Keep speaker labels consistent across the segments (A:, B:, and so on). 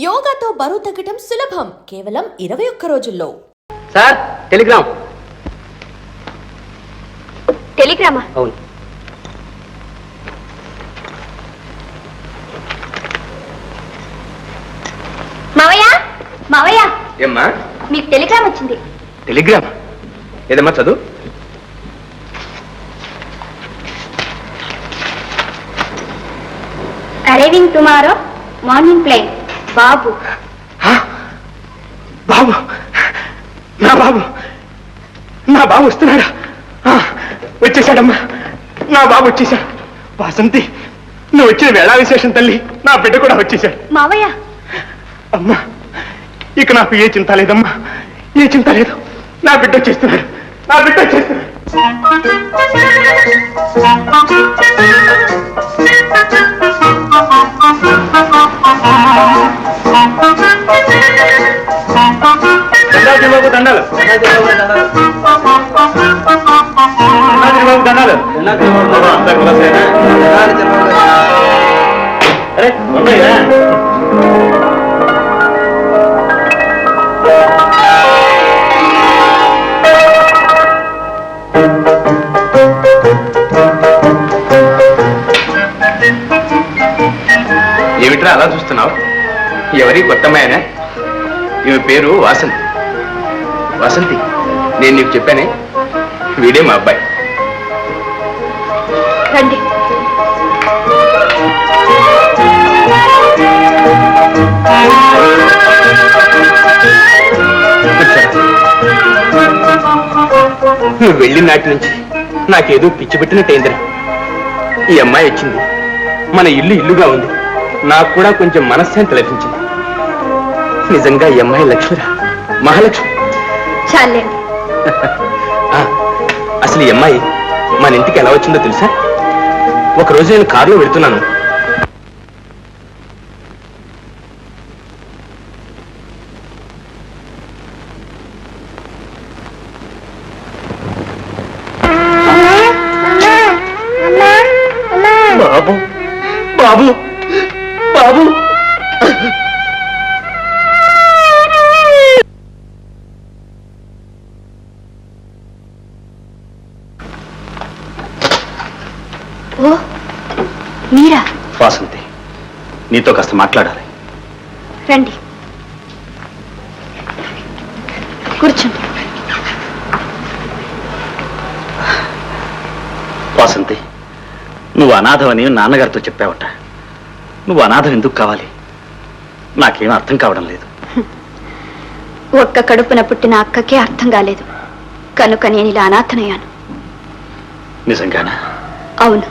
A: యోగాతో బరువు తగ్గటం సులభం కేవలం 21 రోజుల్లో.
B: Sir telegram.
C: టెలిగ్రామా?
B: అవును.
C: మావయ్య మావయ్య
B: ఏమ్మా
C: మీకు టెలిగ్రామ్ వచ్చింది.
B: టెలిగ్రామ్ ఏదమ్మా చదువు.
C: Arriving tomorrow morning plane. బాబు.
B: బాబు నా బాబు నా బాబు వస్తున్నాడా? వచ్చేసాడమ్మా, నా బాబు వచ్చేసాడు. వాసంతి, నువ్వు వచ్చిన వేళా విశేషం తల్లి. నా బిడ్డ కూడా వచ్చేసాడు.
C: మావయ్య
B: అమ్మా, ఇక నాకు ఏ చింత లేదమ్మా, ఏ చింత లేదు. నా బిడ్డ వచ్చేస్తున్నాడు, నా బిడ్డ వచ్చేస్తున్నాడు. బాబు దండాలు, బాబు దండాలు. అరే ఉన్నాయా? ఏమిట్రా అలా చూస్తున్నావు? ఎవరి కొత్తమ్మాయనా? ఈమె పేరు వాసంతి. వాసంతి, నేను నీకు చెప్పానే, వీడే మా అబ్బాయి.
C: రండి.
B: నువ్వు వెళ్ళిన నాటి నుంచి నాకేదో పిచ్చి పెట్టినట్టయిందిరా. ఈ అమ్మాయి వచ్చింది, మన ఇల్లు ఇల్లుగా ఉంది. నాకు కూడా కొంచెం మనశ్శాంతి లభించింది. నిజంగా ఈ అమ్మాయి లక్ష్మిరా, మహాలక్ష్మి.
C: చాలండి.
B: అసలు ఈ అమ్మాయి మన ఇంటికి ఎలా వచ్చిందో తెలుసా? ఒకరోజు నేను కారులో వెళ్తున్నాను. బాబు బాబు బాబు
C: ఓ మీరా?
B: వాసంతి, నీతో కాస్త మాట్లాడాలి.
C: రండి, కూర్చోండి.
B: వాసంతి, నువ్వు అనాథవని నాన్నగారితో చెప్పావట. నువ్వు అనాథం ఎందుకు కావాలి? నాకేం అర్థం కావడం లేదు.
C: ఒక్క కడుపున పుట్టిన అక్కకే అర్థం కాలేదు కనుక నేను ఇలా అనాథనయ్యాను.
B: నిజంగానా?
C: అవును.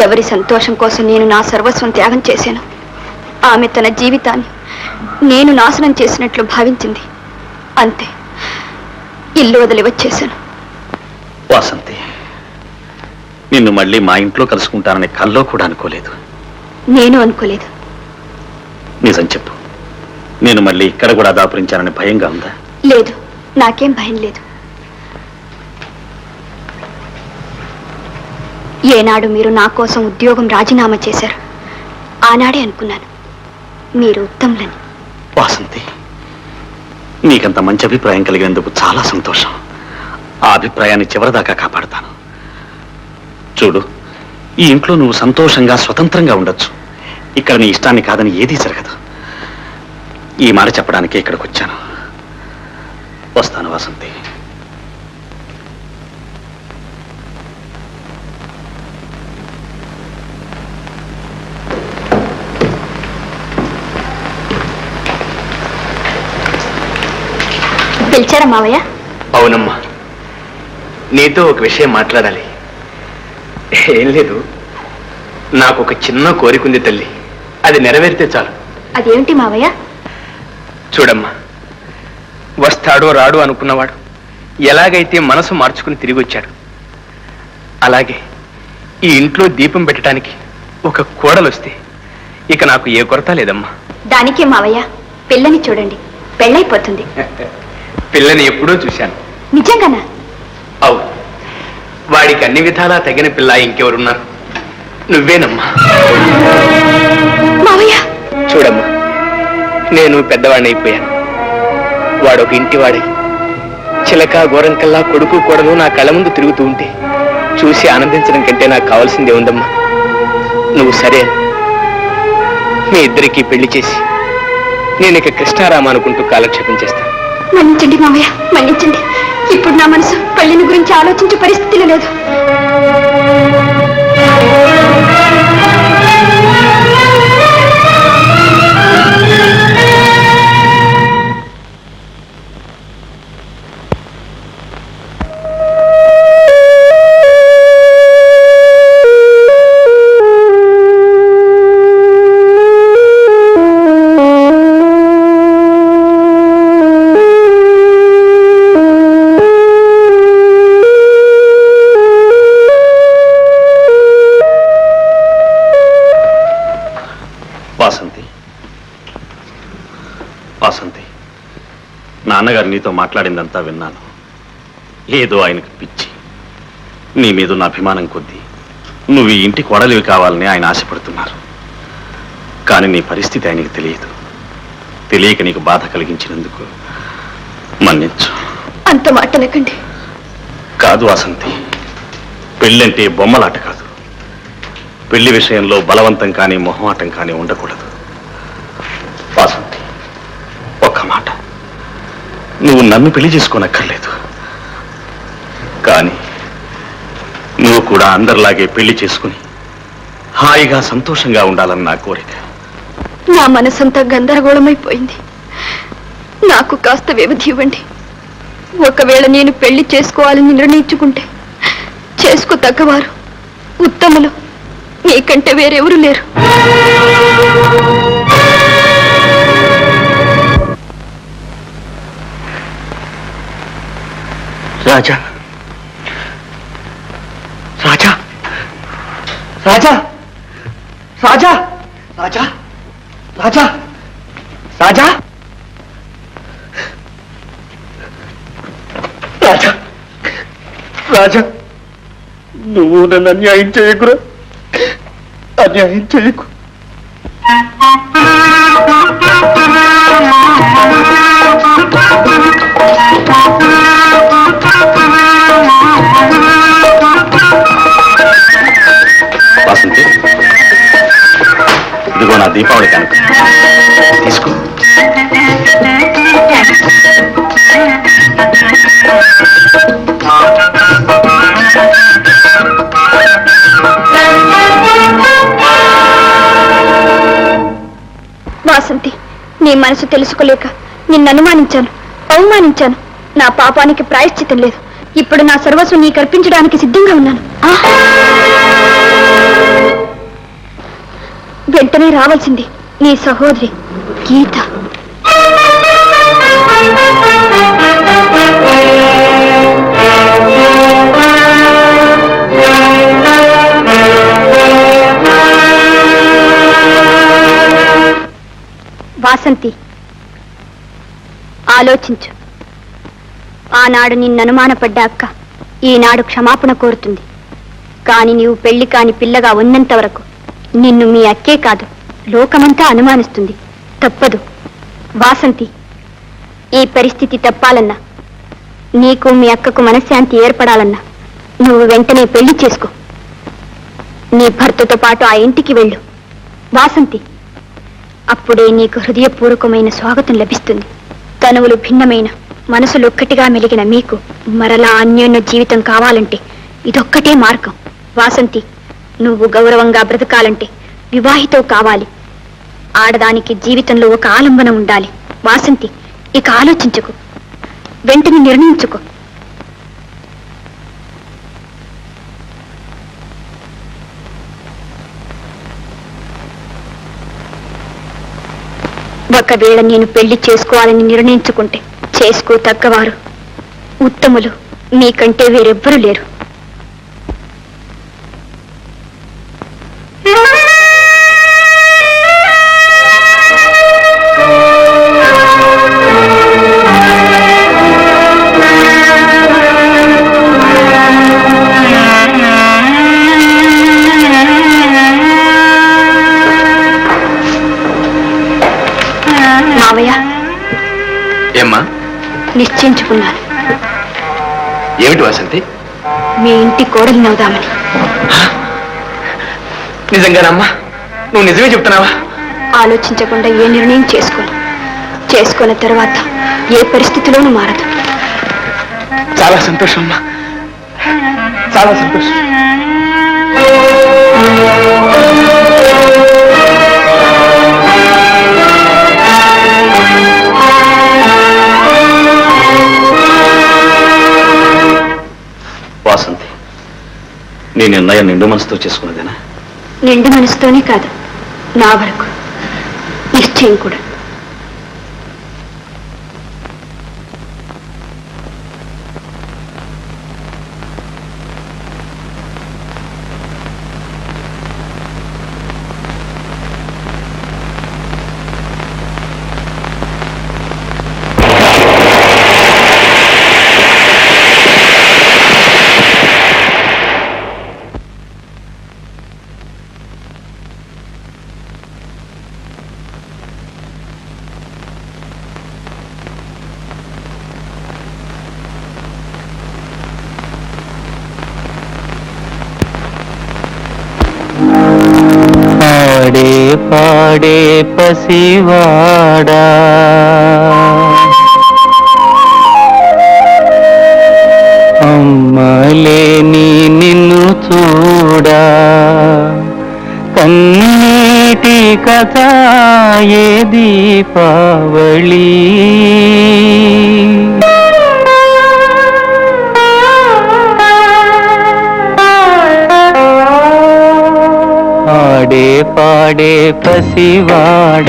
C: ఎవరి సంతోషం కోసం నేను నా సర్వస్వం త్యాగం చేశాను. ఆమె తన జీవితాన్ని నేను నాశనం చేసినట్లు భావించింది. అంతే, ఇల్లు వదిలి వచ్చేశాను.
B: వాసంతి, నిన్ను మళ్ళీ మా ఇంట్లో కలుసుకుంటానని కల్లో కూడా అనుకోలేదు.
C: నేను అనుకోలేదు.
B: నిజం చెప్పు, నేను మళ్ళీ ఇక్కడ కూడా దాపురించానని భయంగా ఉందా?
C: లేదు, నాకేం భయం లేదు. ఏనాడు మీరు నా కోసం ఉద్యోగం రాజీనామా చేశారు, ఆనాడే అనుకున్నాను మీరు ఉత్తములని.
B: వాసంతి, నీకంత మంచి అభిప్రాయం కలిగినందుకు చాలా సంతోషం. ఆ అభిప్రాయాన్ని చివరిదాకా కాపాడుతాను. చూడు, ఈ ఇంట్లో నువ్వు సంతోషంగా స్వతంత్రంగా ఉండొచ్చు. ఇక్కడ నీ ఇష్టాన్ని కాదని ఏదీ జరగదు. ఈ మాట చెప్పడానికే ఇక్కడికి వచ్చాను. వస్తాను వాసంతి.
C: పిలిచారా మావయ్య?
B: అవునమ్మా, నీతో ఒక విషయం మాట్లాడాలి. ఏం లేదు, నాకు ఒక చిన్న కోరిక ఉంది తల్లి. అది నెరవేరితే చాలు.
C: అదేమిటి మావయ్య?
B: చూడమ్మా, వస్తాడో రాడు అనుకున్నవాడు ఎలాగైతే మనసు మార్చుకుని తిరిగి వచ్చాడు, అలాగే ఈ ఇంట్లో దీపం పెట్టడానికి ఒక కోడలు వస్తే ఇక నాకు ఏ కొరత లేదమ్మా.
C: దానికే మావయ్య, పిల్లని చూడండి, పెళ్ళైపోతుంది.
B: పిల్లని ఎప్పుడూ చూశాను.
C: నిజంగానా?
B: అవును, వాడికి అన్ని విధాలా తగిన పిల్ల ఇంకెవరున్నారు? నువ్వేనమ్మా.
C: మావయ్య
B: చూడమ్మా,
D: నేను పెద్దవాడిని అయిపోయాను. వాడు ఒక ఇంటివాడై చిలక గోరంకల్లా కొడుకు కూడలు నా కళ్ళ ముందు తిరుగుతూ ఉంటే చూసి ఆనందించడం కంటే నాకు కావాల్సిందే ఉందమ్మా. నువ్వు సరే మీ ఇద్దరికీ పెళ్లి చేసి నేను ఇక కృష్ణారామ అనుకుంటూ కాలక్షేపం చేస్తాను.
C: మన్నించండి మామయ్య, మన్నించండి. ఇప్పుడు నా మనసు పెళ్లిని గురించి ఆలోచించే పరిస్థితిలో లేదు.
B: వాసంతి, నాన్నగారు నీతో మాట్లాడిందంతా విన్నాను. ఏదో ఆయనకు పిచ్చి. నీ మీద ఉన్న అభిమానం కొద్దీ నువ్వు ఈ ఇంటి కొడలివి కావాలని ఆయన ఆశపడుతున్నారు. కానీ నీ పరిస్థితి ఆయనకి తెలియదు. తెలియక నీకు బాధ కలిగించినందుకు మన్నించు.
C: అంత మాటలకండి.
B: కాదు వాసంతి, పెళ్ళంటే బొమ్మలాట కాదు. పెళ్లి విషయంలో బలవంతం కానీ మొహమాటం కానీ ఉండకూడదు. వాసంతి, ఒక్క మాట, నువ్వు నన్ను పెళ్లి చేసుకోనక్కర్లేదు. కానీ నువ్వు కూడా అందరిలాగే పెళ్లి చేసుకుని హాయిగా సంతోషంగా ఉండాలని నా కోరిక.
C: నా మనసంతా గందరగోళమైపోయింది. నాకు కాస్త వ్యవధి ఇవ్వండి. ఒకవేళ నేను పెళ్లి చేసుకోవాలని నిర్ణయించుకుంటే చేసుకోతగ్గవారు, ఉత్తములు నీకంటే వేరెవరు లేరు.
D: రాజా, రాజా, రాజా, రాజా, రాజా, రాజా, రాజా, రాజా, రాజా, నువ్వు నన్ను అన్యాయం చేయకురా, అన్యాయం చేయకు.
B: వాసంతి, ఇదిగో నా దీపావళి కనుక తీసుకో.
C: వాసంతి, నీ మనసు తెలుసుకోలేక నిన్ను అనుమానించాను, అవమానించాను. నా పాపానికి ప్రాయశ్చితం లేదు. ఇప్పుడు నా సర్వస్వం నీకు అర్పించడానికి సిద్ధంగా ఉన్నాను. వెంటనే రావాల్సింది నీ సహోదరి గీత. వాసంతి, ఆలోచించు. ఆనాడు నిన్ను అనుమానపడ్డ అక్క ఈనాడు క్షమాపణ కోరుతుంది. కాని నీవు పెళ్లి కాని పిల్లగా ఉన్నంత వరకు నిన్ను మీ అక్కే కాదు, లోకమంతా అనుమానిస్తుంది. తప్పదు వాసంతి. ఈ పరిస్థితి తప్పాలన్నా, నీకు మీ అక్కకు మనశ్శాంతి ఏర్పడాలన్నా నువ్వు వెంటనే పెళ్లి చేసుకో. నీ భర్తతో పాటు ఆ ఇంటికి వెళ్ళు వాసంతి. అప్పుడే నీకు హృదయపూర్వకమైన స్వాగతం లభిస్తుంది. తనువులు భిన్నమైన, మనసులు ఒక్కటిగా మెలిగిన మీకు మరలా అన్యోన్య జీవితం కావాలంటే ఇదొక్కటే మార్గం. వాసంతి, నువ్వు గౌరవంగా బ్రతకాలంటే వివాహితో కావాలి. ఆడదానికి జీవితంలో ఒక ఆలంబన ఉండాలి. వాసంతి, ఇక ఆలోచించుకో, వెంటనే నిర్ణయించుకో. ఒకవేళ నేను పెళ్లి చేసుకోవాలని నిర్ణయించుకుంటే చేసుకో తగ్గవారు, ఉత్తములు మీకంటే వేరెవ్వరూ లేరు. మావయ్య,
D: ఏమ్మా?
C: నిశ్చయించుకున్నాను.
D: ఏమిటి వాసంతి?
C: మీ ఇంటి కోడలిని అవుదామని.
D: నిజంగానమ్మా? నువ్వు నిజమే చెప్తున్నావా?
C: ఆలోచించకుండా ఏ నిర్ణయం చేసుకున్న తర్వాత ఏ పరిస్థితిలోనూ మారదు.
D: చాలా సంతోషం అమ్మా, చాలా సంతోషం.
B: వాసంతి, నీ నిర్ణయం నిండు మనసుతో చేసుకున్నదేనా?
C: నిండు మనసుతోనే కాదు, నా వరకు నిశ్చయం కూడా.
E: పాడే పసివాడా అమ్మలేని నిన్ను చూడా కన్నీటి కథ ఏ దీపావళి పాడే పసివాడ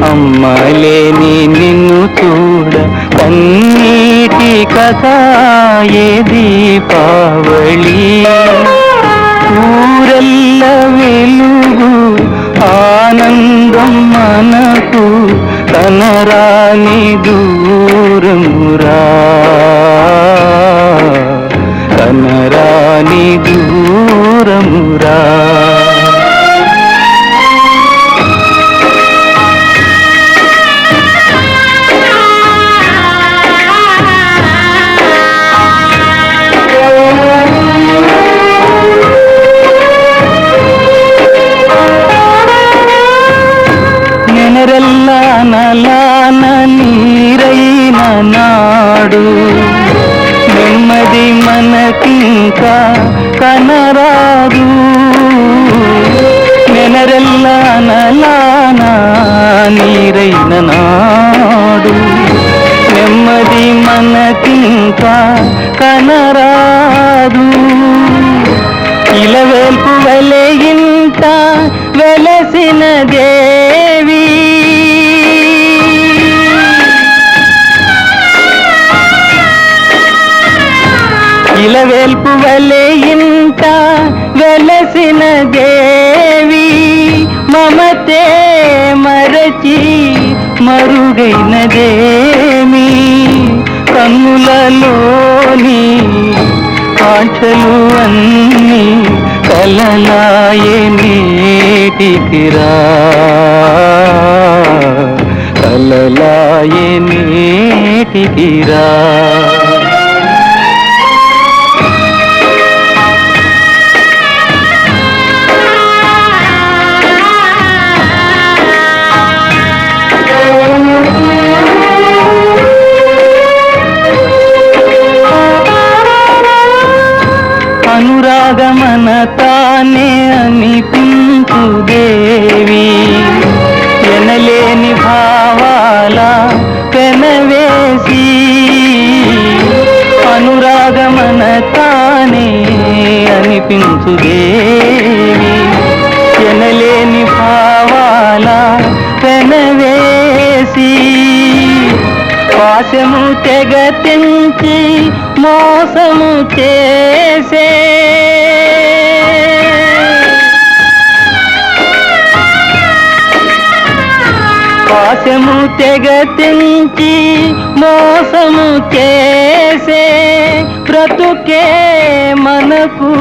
E: అమ్మలేని నిన్ను చూడ కన్నీటి కథ ఏ దీపావళి ఊరల్ల వెలుగు ఆనందం మనకు కనరాని దూరమురా కనరాని దూరమురా నలాన నీరైన నాడు నెమ్మది మనకింకా కనరాదు నెనరెల్ల నలాన నీరైన నాడు నెమ్మది మనకింకా కనరాదు ఇలవేల్పు వలె ఇంట వెలసిన దేవి ఇలవేల్పు వలె ఇంట వెలసిన దేవి మమతే మరచి మరుగైనదేమి కన్నులలోని ఆశలు అన్నీ కలలాయే నేటికిరా కలలాయే నేటికిరా అనురాగమన తానే అనిపించు దేవి ఎనలేని భావాల పెనవేసి అనురాగమన తానే అనిపించు దేవి ఎనలేని భావాల పెనవేసి పాశము తెగ తెంచి మోసము చేసే పాశము తెగ తెంచి మోసము చేసే బ్రతుకే మనకు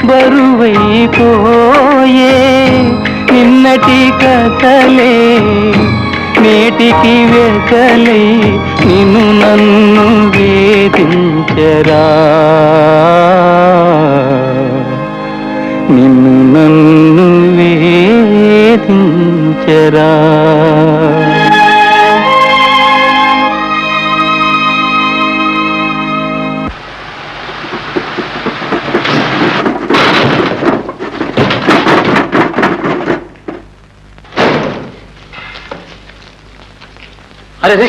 E: బరువైపోయే నిన్నటి కథలే వేటికి వెకలై నిన్ను నన్ను వేధించరా, నిన్ను నన్ను వేధించరా.
D: అరే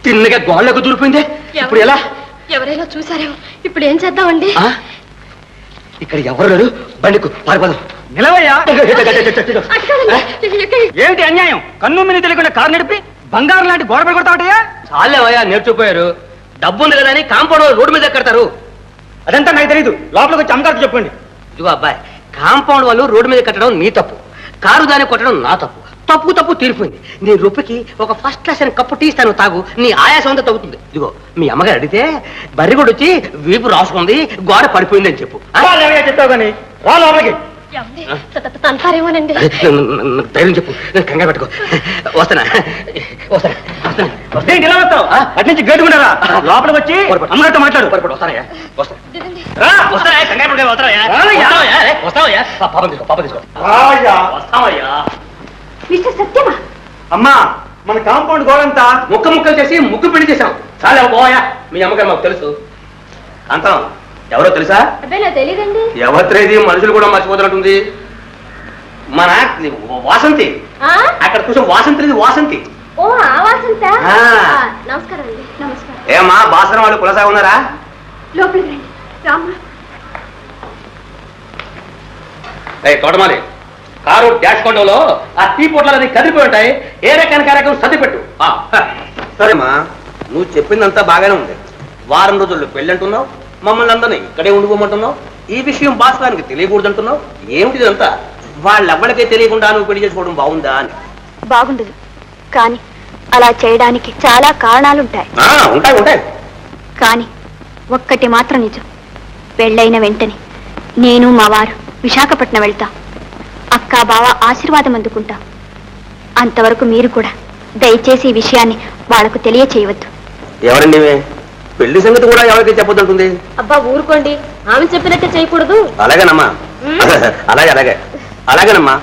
D: తిన్నగా గోళ్ళకు దూరిపోయిందే, ఇప్పుడు ఎలా?
C: ఎవరైనా చూసారేమో, ఇప్పుడు ఏం చేద్దామండి?
D: ఇక్కడ ఎవరు లేరు, బండికు పారిపోదాం.
E: నిలవయ్యా. ఏమిటి అన్యాయం? కన్ను మీద తెలియకుండా కారు నడిపి బంగారం లాంటి గోడ పడి కొడతావటయ్యా?
D: చాలేవయ్యా, నేర్చుకుపోయారు. డబ్బు ఉంది కదా అని కాంపౌండ్ రోడ్డు మీద కడతారు.
E: అదంతా నాకు తెలియదు. లోపలికి వచ్చి అమ్మగారికి చెప్పండి.
D: ఇదిగో అబ్బాయి, కాంపౌండ్ వాళ్ళు రోడ్డు మీద కట్టడం నీ తప్పు, కారు దాన్ని కొట్టడం నా తప్పు. తప్పు తప్పు తీరిపోయింది. నీ రూపకి ఒక ఫస్ట్ క్లాస్ అని కప్పు టీ ఇస్తాను, తాగు, నీ ఆయాసం అంతా తగ్గుతుంది. ఇదిగో మీ అమ్మగారు అడిగితే బర్రి కూడా వచ్చి వీపు రాసుకుంది, గోడ పడిపోయింది అని చెప్పు.
E: చెప్తావు కానీ రా లోపలికి.
C: అంటారేమోనండి.
D: ధైర్యం చెప్పు, కంగారు పెట్టుకో. వస్తానా వస్తానా వస్తానా
E: ఏంటి ఇలా వస్తావు? అటు నుంచి గేటుకుంటారా? లోపలికి వచ్చి అమ్మగారితో మాట్లాడు.
D: వస్తానయ్యా, వస్తా.
E: రా.
D: వస్తానయ్యా, కంగారు పెట్టుకో. వస్తానయ్యా, వస్తావయ్యా. పాపం తీసుకో, పాపం తీసుకో. వస్తావయ్యా.
C: మిస్టర్ సత్యమా?
E: అమ్మా, మన కాంపౌండ్ గోడంతా
D: ముక్క ముక్కలు చేసి ముగ్గు పెళ్లి చేశాం. చాలా పోయా, మీ అమ్మగారు మాకు తెలుసు. కాంతం ఎవరో తెలుసా?
C: తెలీదండి.
D: ఎవరిది మనుషులు కూడా మర్చిపోతున్నట్టుంది. మన వాసంతి, అక్కడ కూర్చొని వాసంతి. వాసంతి
C: ఓ ఆ వాసంత.
D: ఆ.
C: నమస్కారం అండి. నమస్కారం.
D: ఏమా బాసన వాళ్ళు కులసా ఉన్నారా?
C: లోపలికి రండి. రామ్మా.
D: తోటమాలి, కారు డాష్ కొండలో ఆ టీ పొట్లది కదిలిపోయి ఉంటాయి. ఏ రకానికి రకం సర్దిపెట్టు. సరేమ్మా, నువ్వు చెప్పిందంతా బాగానే ఉంది. వారం రోజుల్లో పెళ్ళంటున్నావు, మమ్మల్ని అందరినీ ఇక్కడే ఉండిపోమంటున్నావు. ఈ విషయం బాస్వానికి తెలియకూడదంటున్నావు. ఏమిటిదంతా? వాళ్ళెవ్వడికే తెలియకుండా నువ్వు పెళ్లి చేసుకోవడం బాగుందా అని.
C: బాగుండదు, కానీ అలా చేయడానికి చాలా కారణాలుంటాయి.
D: ఉంటాయి ఉంటాయి.
C: కానీ ఒక్కటి మాత్రం నిజం. పెళ్ళైన వెంటనే నేను మా వారు విశాఖపట్నం వెళ్తాం. అక్క బావ ఆశీర్వాదం అందుకుంటాం. అంతవరకు మీరు కూడా దయచేసి ఈ విషయాన్ని వాళ్లకు తెలియచేయవద్దు.
D: ఎవరండి పెళ్లి సంగతి కూడా ఎవరికి చెప్పొద్దంటుంది?
C: అబ్బా ఊరుకోండి, ఆమె చెప్పినట్టే చేయకూడదు.
D: అలాగేనమ్మా, అలాగే అలాగే అలాగేనమ్మా.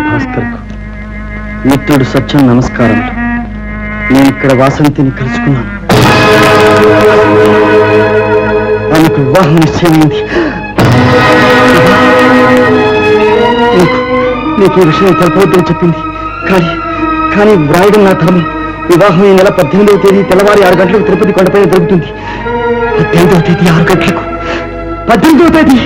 E: భాస్కర్కు మిత్రుడు సత్యం నమస్కారం. నేను ఇక్కడ వాసంతిని కలుసుకున్నాను. ఆమెకు వివాహం నిశ్చయమైంది. నీకు ఈ విషయం తెలపవద్దని చెప్పింది. కానీ వ్రాయడం నా ధర్మం. వివాహం ఈ నెల 18వ తేదీ తెల్లవారి 6 గంటలకు తిరుపతి కొండపైన జరుగుతుంది. 18వ తేదీ 6 గంటలకు. 18వ తేదీ.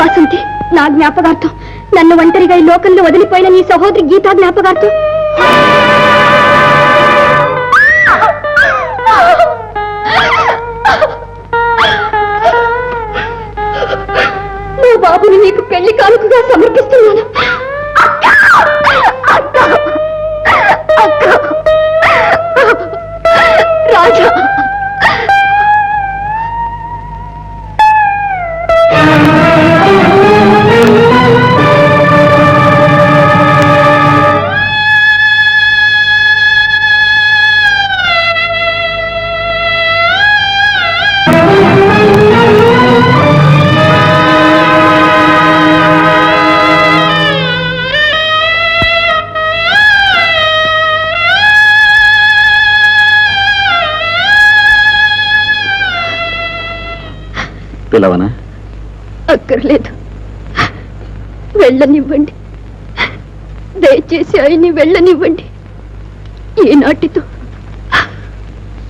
C: వాసంతి, నా జ్ఞాపకార్థం నన్ను ఒంటరిగా ఈ లోకంలో వదిలిపోయిన నీ సహోదరి గీతా జ్ఞాపకార్థం నా బాబుని నీకు పెళ్లి కానుకగా సమర్పిస్తున్నాను. రాజా,
B: పిలవనా?
C: అక్కర్లేదు, వెళ్ళనివ్వండి. దయచేసి ఆయన్ని వెళ్ళనివ్వండి.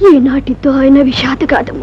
C: ఈనాటితో ఆయన విషాదగాథము